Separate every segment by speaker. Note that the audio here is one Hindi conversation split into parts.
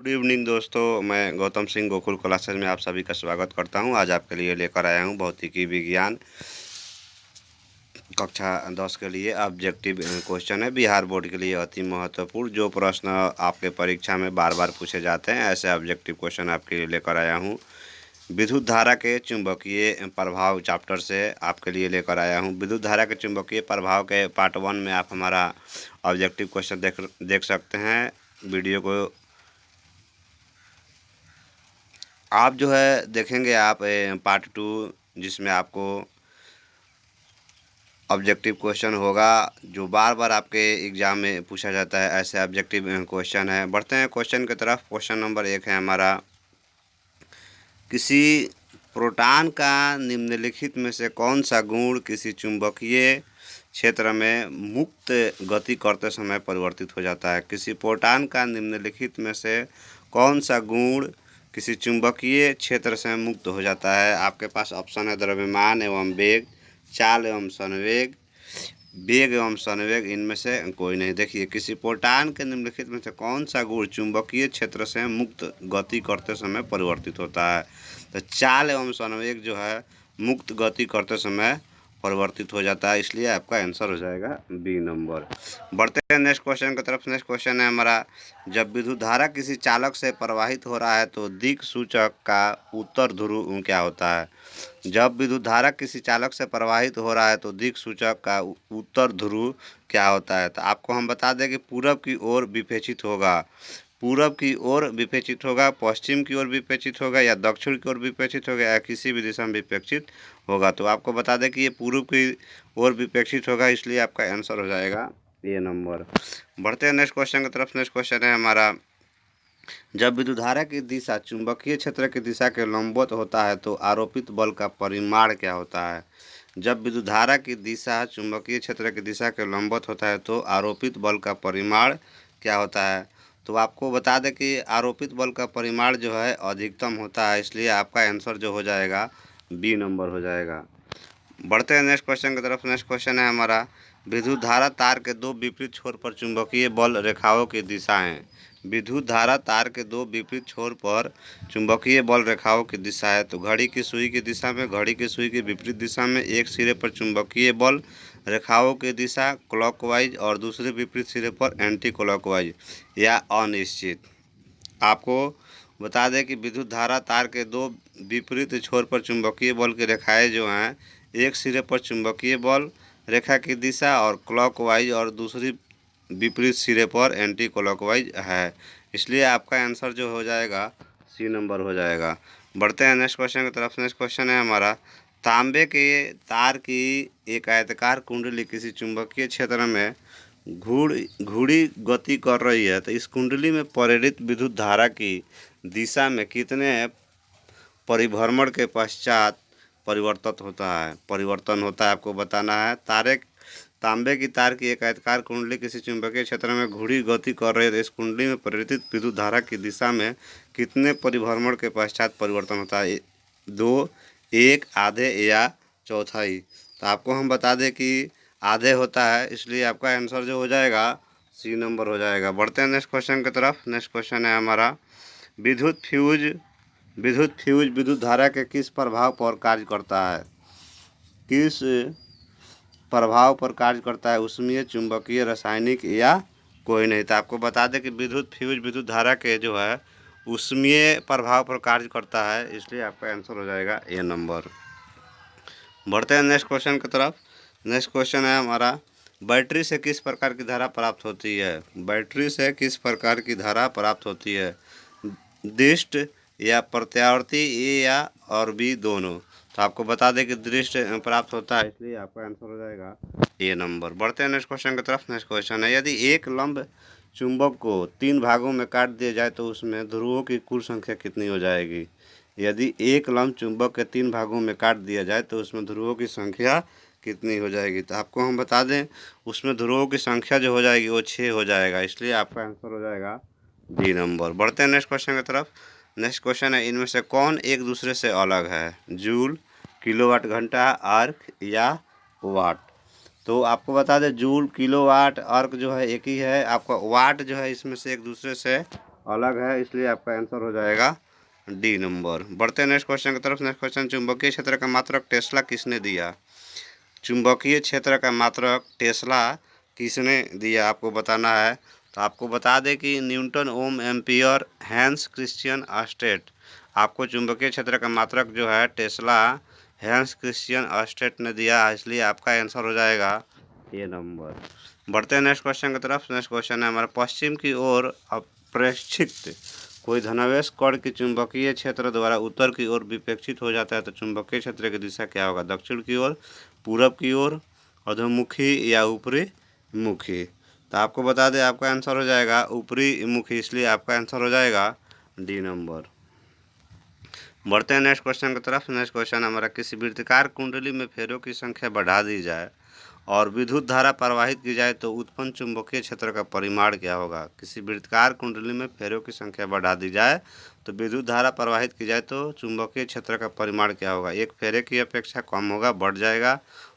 Speaker 1: गुड इवनिंग दोस्तों, मैं गौतम सिंह गोकुल क्लासेज में आप सभी का स्वागत करता हूं। आज आपके लिए लेकर आया हूं भौतिकी विज्ञान कक्षा 10 के लिए ऑब्जेक्टिव क्वेश्चन है। बिहार बोर्ड के लिए अति महत्वपूर्ण जो प्रश्न आपके परीक्षा में बार बार पूछे जाते हैं, ऐसे ऑब्जेक्टिव क्वेश्चन आपके लिए लेकर आया हूं। विद्युत धारा के चुंबकीय प्रभाव चैप्टर से आपके लिए लेकर आया हूं। विद्युत धारा के चुंबकीय प्रभाव के पार्ट 1 में आप हमारा ऑब्जेक्टिव क्वेश्चन देख सकते हैं। वीडियो को आप जो है देखेंगे आप पार्ट 2, जिसमें आपको ऑब्जेक्टिव क्वेश्चन होगा जो बार बार आपके एग्ज़ाम में पूछा जाता है। ऐसे ऑब्जेक्टिव क्वेश्चन है। बढ़ते हैं क्वेश्चन की तरफ। क्वेश्चन नंबर 1 है हमारा, किसी प्रोटॉन का निम्नलिखित में से कौन सा गुण किसी चुंबकीय क्षेत्र में मुक्त गति करते समय परिवर्तित हो जाता है। किसी प्रोटॉन का निम्नलिखित में से कौन सा गुण किसी चुंबकीय क्षेत्र से मुक्त हो जाता है। आपके पास ऑप्शन है द्रव्यमान एवं वेग, चाल एवं संवेग, वेग एवं संवेग। इनमें से कोई नहीं। देखिए, किसी प्रोटॉन के निम्नलिखित में से कौन सा गुण चुंबकीय क्षेत्र से मुक्त गति करते समय परिवर्तित होता है। तो चाल एवं संवेग जो है मुक्त गति करते समय परिवर्तित हो जाता है, इसलिए आपका आंसर हो जाएगा बी नंबर। बढ़ते हैं नेक्स्ट क्वेश्चन की तरफ। नेक्स्ट क्वेश्चन है हमारा, जब विद्युत धारा किसी चालक से प्रवाहित हो रहा है तो दिक् सूचक का उत्तर ध्रुव क्या होता है। जब विद्युत धारा किसी चालक से प्रवाहित हो रहा है तो दिक् सूचक का उत्तर ध्रुव क्या होता है। तो आपको हम बता दें कि पूरब की ओर विपेक्षित होगा, पूरब की ओर विपेक्षित होगा, पश्चिम की ओर विपेक्षित होगा, या दक्षिण की ओर विपेक्षित होगा, या किसी भी दिशा में विपेक्षित होगा। तो आपको बता दें कि ये पूर्व की ओर विपेक्षित होगा, इसलिए आपका आंसर हो जाएगा ए नंबर। बढ़ते हैं नेक्स्ट क्वेश्चन की तरफ। नेक्स्ट क्वेश्चन है हमारा, जब विद्युत धारा की दिशा चुंबकीय क्षेत्र की दिशा के लंबवत होता है तो आरोपित बल का परिमाण क्या होता है। जब विद्युत धारा की दिशा चुंबकीय क्षेत्र की दिशा के लंबवत होता है तो आरोपित बल का परिमाण क्या होता है। तो आपको बता दें कि आरोपित बल का परिमाण जो है अधिकतम होता है, इसलिए आपका आंसर जो हो जाएगा बी नंबर हो जाएगा। बढ़ते हैं नेक्स्ट क्वेश्चन की तरफ। नेक्स्ट क्वेश्चन है हमारा, विद्युत धारा तार के दो विपरीत छोर पर चुंबकीय बल रेखाओं की दिशाएं। विद्युत धारा तार के दो विपरीत छोर पर चुंबकीय बल रेखाओं की दिशा है। तो घड़ी की सुई की दिशा में, घड़ी की सुई की विपरीत दिशा में एक सिरे पर चुंबकीय बल रेखाओं की दिशा क्लॉकवाइज और दूसरे विपरीत सिरे पर एंटी क्लॉकवाइज या अनिश्चित। आपको बता दें कि विद्युत धारा तार के दो विपरीत छोर पर चुंबकीय बल की रेखाएं जो हैं, एक सिरे पर चुंबकीय बल रेखा की दिशा और क्लॉकवाइज और दूसरी विपरीत सिरे पर एंटी क्लॉकवाइज है, इसलिए आपका आंसर जो हो जाएगा सी नंबर हो जाएगा। बढ़ते हैं नेक्स्ट क्वेश्चन की तरफ। नेक्स्ट क्वेश्चन है हमारा, तांबे के तार की एक आयताकार कुंडली किसी चुंबकीय क्षेत्र में घूर्णी गति कर रही है, तो इस कुंडली में प्रेरित विद्युत धारा की दिशा में कितने परिभ्रमण के पश्चात परिवर्तन होता है आपको बताना है। तांबे की तार की एक आयताकार कुंडली किसी चुंबकीय क्षेत्र में घूर्णी गति कर रही है, तो इस कुंडली में प्रेरित विद्युत धारा की दिशा में कितने परिभ्रमण के पश्चात परिवर्तन होता है। 2, 1, आधे या चौथाई। तो आपको हम बता दें कि आधे होता है, इसलिए आपका आंसर जो हो जाएगा सी नंबर हो जाएगा। बढ़ते हैं नेक्स्ट क्वेश्चन की तरफ। नेक्स्ट क्वेश्चन है हमारा, विद्युत फ्यूज विद्युत धारा के किस प्रभाव पर कार्य करता है। किस प्रभाव पर कार्य करता है, ऊष्मीय, चुंबकीय, रासायनिक या कोई नहीं। तो आपको बता दें कि विद्युत फ्यूज विद्युत धारा के जो है ऊष्मीय प्रभाव पर कार्य करता है, इसलिए आपका आंसर हो जाएगा ए नंबर। बढ़ते हैं नेक्स्ट क्वेश्चन की तरफ। नेक्स्ट क्वेश्चन है हमारा, बैटरी से किस प्रकार की धारा प्राप्त होती है। बैटरी से किस प्रकार की धारा प्राप्त होती है, दृष्ट या प्रत्यावर्ती, ए या और बी दोनों। तो आपको बता दें कि दृष्ट प्राप्त होता है, इसलिए आपका आंसर हो जाएगा ए नंबर। बढ़ते हैं नेक्स्ट क्वेश्चन की तरफ। नेक्स्ट क्वेश्चन है, यदि एक लंब चुंबक को 3 भागों में काट दिया जाए तो उसमें ध्रुवों की कुल संख्या कितनी हो जाएगी। यदि एक लंब चुंबक के 3 भागों में काट दिया जाए तो उसमें ध्रुवों की संख्या कितनी हो जाएगी। तो आपको हम बता दें उसमें ध्रुवों की संख्या जो हो जाएगी वो 6 हो जाएगा, इसलिए आपका आंसर हो जाएगा डी नंबर। बढ़ते हैं नेक्स्ट क्वेश्चन की तरफ। नेक्स्ट क्वेश्चन है, इनमें से कौन एक दूसरे से अलग है, जूल, किलोवाट घंटा, आर्क या वाट। तो आपको बता दें जूल, किलोवाट, आर्क जो है एक ही है। आपका वाट जो है इसमें से एक दूसरे से अलग है, इसलिए आपका आंसर हो जाएगा डी नंबर। बढ़ते हैं नेक्स्ट क्वेश्चन की तरफ। नेक्स्ट क्वेश्चन, चुंबकीय क्षेत्र का मात्रक टेस्ला किसने दिया? चुंबकीय क्षेत्र का मात्रक टेस्ला किसने दिया, आपको बताना है। तो आपको बता दें कि न्यूटन, ओम, एम्पियर, हैंस क्रिश्चियन अस्टेट। आपको चुंबकीय क्षेत्र का मात्रक जो है टेस्ला हैंस क्रिश्चियन अस्टेट ने दिया, इसलिए आपका आंसर हो जाएगा ये नंबर। बढ़ते हैं नेक्स्ट क्वेश्चन की तरफ। नेक्स्ट क्वेश्चन है हमारा, पश्चिम की ओर अप्रेक्षित कोई धनावेश कण की चुंबकीय क्षेत्र द्वारा उत्तर की ओर विपेक्षित हो जाता है तो चुंबकीय क्षेत्र की दिशा क्या होगा? दक्षिण की ओर, पूरब की ओर, अधोमुखी या ऊपरी मुखी। तो आपको बता दें आपका आंसर हो जाएगा ऊपरी मुखी, इसलिए आपका आंसर हो जाएगा डी नंबर। बढ़ते हैं नेक्स्ट क्वेश्चन की तरफ। नेक्स्ट क्वेश्चन हमारा, किसी वृत्ताकार कुंडली में फेरों की संख्या बढ़ा दी जाए और विद्युत धारा प्रवाहित की जाए तो उत्पन्न चुंबकीय क्षेत्र का परिमाण क्या होगा? किसी वृत्ताकार कुंडली में फेरों की संख्या बढ़ा दी जाए तो विद्युत धारा प्रवाहित की जाए तो चुंबकीय क्षेत्र का परिमाण क्या होगा? एक फेरे की अपेक्षा कम होगा, बढ़ जाएगा,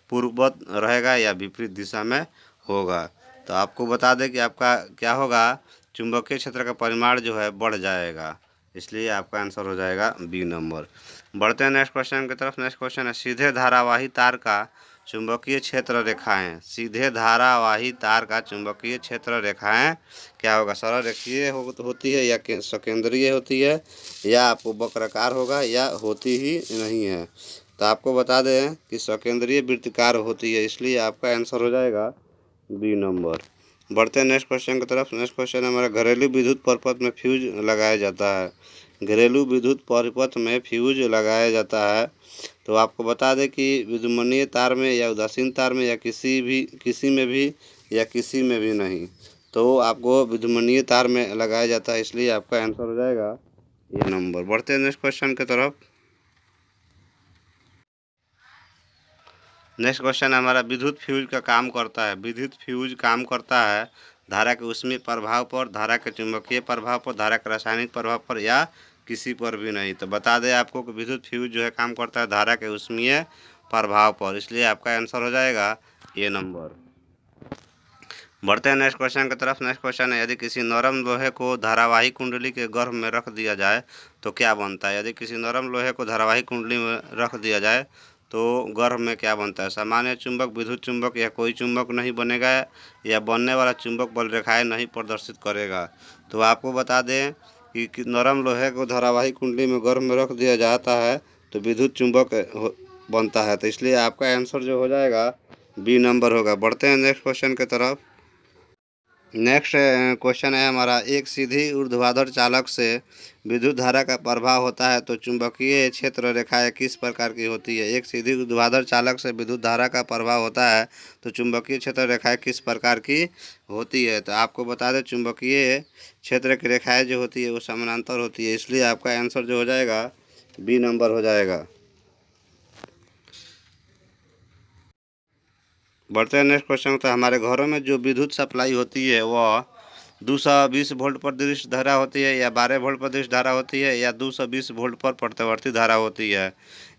Speaker 1: पूर्ववत रहेगा या विपरीत दिशा में होगा? तो आपको बता दें कि आपका क्या होगा, चुंबकीय क्षेत्र का परिमाण जो है बढ़ जाएगा, इसलिए आपका आंसर हो जाएगा बी नंबर। बढ़ते हैं नेक्स्ट क्वेश्चन की तरफ। नेक्स्ट क्वेश्चन है, सीधे धारावाही तार का चुंबकीय क्षेत्र रेखाएं। सीधे धारावाही तार का चुंबकीय क्षेत्र रेखाएं क्या होगा? सरल रेखीय होती है या सकेंद्रीय होती है या आपको वक्राकार होगा या होती ही नहीं है? तो आपको बता दें कि सकेंद्रीय वृत्ताकार होती है, इसलिए आपका आंसर हो जाएगा बी नंबर। बढ़ते हैं नेक्स्ट क्वेश्चन की तरफ। नेक्स्ट क्वेश्चन हमारा, घरेलू विद्युत परिपथ में फ्यूज लगाया जाता है। घरेलू विद्युत परिपथ में फ्यूज लगाया जाता है, तो आपको बता दें कि विद्युमनीय तार में या उदासीन तार में या किसी में भी या किसी में भी नहीं। तो आपको विद्युमनीय तार में लगाया जाता है, इसलिए आपका आंसर हो जाएगा ये नंबर। बढ़ते हैं नेक्स्ट क्वेश्चन की तरफ। नेक्स्ट क्वेश्चन हमारा, विद्युत फ्यूज का काम करता है। विद्युत फ्यूज काम करता है धारा के ऊष्मीय प्रभाव पर, धारा के चुंबकीय प्रभाव पर, धारा के रासायनिक प्रभाव पर या किसी पर भी नहीं। तो बता दें आपको कि विद्युत फ्यूज जो है काम करता है धारा के ऊष्मीय प्रभाव पर, इसलिए आपका आंसर हो जाएगा ये नंबर। बढ़ते हैं नेक्स्ट क्वेश्चन की तरफ। नेक्स्ट क्वेश्चन है, यदि किसी नरम लोहे को धारावाही कुंडली के गर्भ में रख दिया जाए तो क्या बनता है? यदि किसी नरम लोहे को धारावाही कुंडली में रख दिया जाए तो गर्भ में क्या बनता है? सामान्य चुंबक, विद्युत चुंबक या कोई चुंबक नहीं बनेगा या बनने वाला चुंबक बल रेखाएं नहीं प्रदर्शित करेगा। तो आपको बता दें कि नरम लोहे को धारावाही कुंडली में गर्भ में रख दिया जाता है तो विद्युत चुंबक बनता है, तो इसलिए आपका आंसर जो हो जाएगा बी नंबर होगा। बढ़ते हैं नेक्स्ट क्वेश्चन की तरफ। नेक्स्ट क्वेश्चन है हमारा, एक सीधी ऊर्ध्वाधर चालक से विद्युत धारा का प्रवाह होता है तो चुंबकीय क्षेत्र रेखाएं किस प्रकार की होती है? एक सीधी ऊर्ध्वाधर चालक से विद्युत धारा का प्रवाह होता है तो चुंबकीय क्षेत्र रेखाएं किस प्रकार की होती है? तो आपको बता दें चुंबकीय क्षेत्र की रेखाएं जो होती है वो समानांतर होती है, इसलिए आपका आंसर जो हो जाएगा बी नंबर हो जाएगा। बढ़ते हैं नेक्स्ट क्वेश्चन। तो हमारे घरों में जो विद्युत सप्लाई होती है वह 220 वोल्ट पर दृश्य धारा होती है या 12 वोल्ट पर दृश्य धारा होती है या 220 वोल्ट पर प्रत्यावर्ती धारा होती है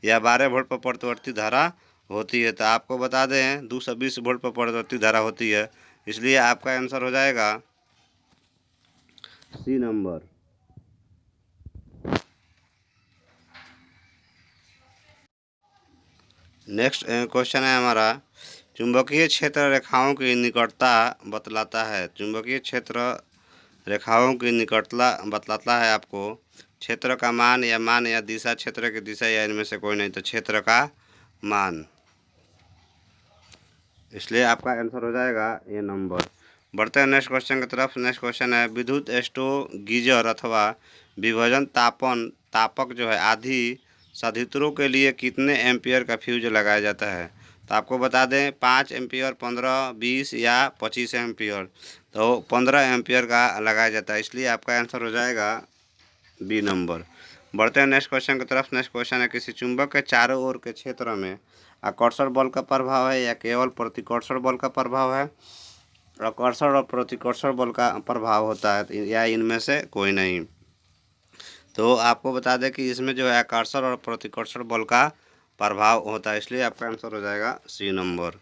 Speaker 1: या 12 वोल्ट पर प्रत्यावर्ती धारा होती है? तो आपको बता दें 220 वोल्ट पर प्रत्यावर्ती धारा होती है, इसलिए आपका आंसर हो जाएगा सी नंबर। नेक्स्ट क्वेश्चन है हमारा, चुंबकीय क्षेत्र रेखाओं की निकटता बतलाता है। चुंबकीय क्षेत्र रेखाओं की निकटता बतलाता है आपको क्षेत्र का मान या दिशा, क्षेत्र की दिशा या इनमें से कोई नहीं। तो क्षेत्र का मान, इसलिए आपका आंसर हो जाएगा ये नंबर। बढ़ते हैं नेक्स्ट क्वेश्चन की तरफ। नेक्स्ट क्वेश्चन है, विद्युत स्टोव गीजर अथवा विभजन तापक जो है आदि संयंत्रों के लिए कितने एम्पियर का फ्यूज लगाया जाता है? तो आपको बता दें 5 एम्पियर, 15, 20 या 25 एम्पियर। तो 15 एम्पियर का लगाया जाता है, इसलिए आपका आंसर हो जाएगा बी नंबर। बढ़ते हैं नेक्स्ट क्वेश्चन की तरफ। नेक्स्ट क्वेश्चन है, किसी चुंबक के चारों ओर के क्षेत्र में आकर्षण बल का प्रभाव है या केवल प्रतिकर्षण बल का प्रभाव है? आकर्षण और प्रतिकर्षण बल का प्रभाव होता है या इनमें से कोई नहीं। तो आपको बता दें कि इसमें जो है आकर्षण और प्रतिकर्षण बल का प्रभाव होता है, इसलिए आपका आंसर हो जाएगा सी नंबर।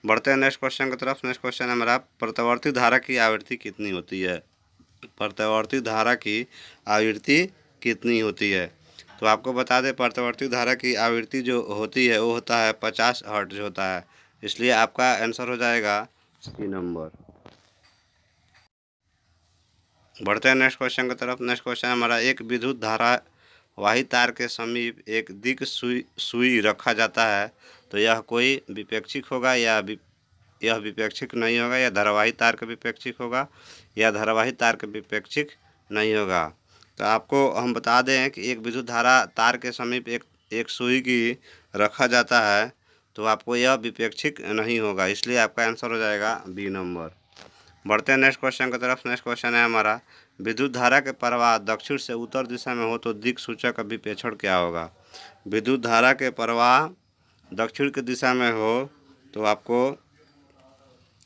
Speaker 1: बढ़ते हैं नेक्स्ट क्वेश्चन की तरफ। नेक्स्ट क्वेश्चन है हमारा, प्रत्यावर्ती धारा की आवृत्ति कितनी होती है? प्रत्यावर्ती धारा की आवृत्ति कितनी होती है? तो आपको बता दें, प्रत्यावर्ती धारा की आवृत्ति जो होती है वो होता है 50 हर्ट्ज होता है। इसलिए आपका आंसर हो जाएगा सी नंबर। बढ़ते हैं नेक्स्ट क्वेश्चन की तरफ। नेक्स्ट क्वेश्चन हमारा, एक विद्युत धारा वाही तार के समीप एक दिक सुई रखा जाता है, तो यह कोई विपेक्षिक होगा या यह विपेक्षिक नहीं होगा, या धारावाही तार का विपेक्षिक होगा या धारावाही तार का विपेक्षिक नहीं होगा। तो आपको हम बता दें कि एक विद्युत धारा तार के समीप एक सुई की रखा जाता है, तो आपको यह विपेक्षिक नहीं होगा, इसलिए आपका आंसर हो जाएगा बी नंबर। बढ़ते हैं नेक्स्ट क्वेश्चन की तरफ। नेक्स्ट क्वेश्चन है हमारा, विद्युत धारा के प्रवाह दक्षिण से उत्तर दिशा में हो तो दिक् सूचक का विपेक्षण क्या होगा? विद्युत धारा के प्रवाह दक्षिण की दिशा में हो तो आपको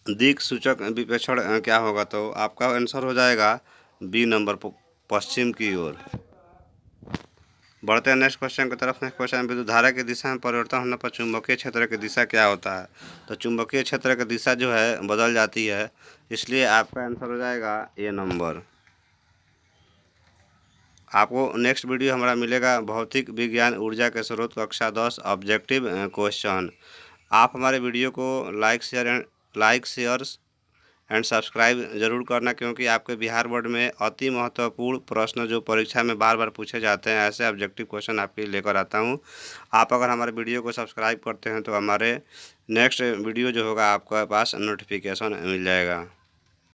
Speaker 1: दिक् सूचक विपेक्षण क्या होगा? तो आपका आंसर हो जाएगा बी नंबर, पश्चिम की ओर। बढ़ते हैं नेक्स्ट क्वेश्चन की तरफ। नेक्स्ट क्वेश्चन, विद्युत धारा की दिशा में परिवर्तन होने पर चुंबकीय क्षेत्र की दिशा क्या होता है? तो चुंबकीय क्षेत्र की दिशा जो है बदल जाती है, इसलिए आपका आंसर हो जाएगा ए नंबर। आपको नेक्स्ट वीडियो हमारा मिलेगा भौतिक विज्ञान ऊर्जा के स्रोत कक्षा 10 ऑब्जेक्टिव क्वेश्चन। आप हमारे वीडियो को लाइक शेयर एंड सब्सक्राइब जरूर करना, क्योंकि आपके बिहार बोर्ड में अति महत्वपूर्ण प्रश्न जो परीक्षा में बार बार पूछे जाते हैं, ऐसे ऑब्जेक्टिव क्वेश्चन आपके लिए लेकर आता हूं। आप अगर हमारे वीडियो को सब्सक्राइब करते हैं तो हमारे नेक्स्ट वीडियो जो होगा आपके पास नोटिफिकेशन मिल जाएगा।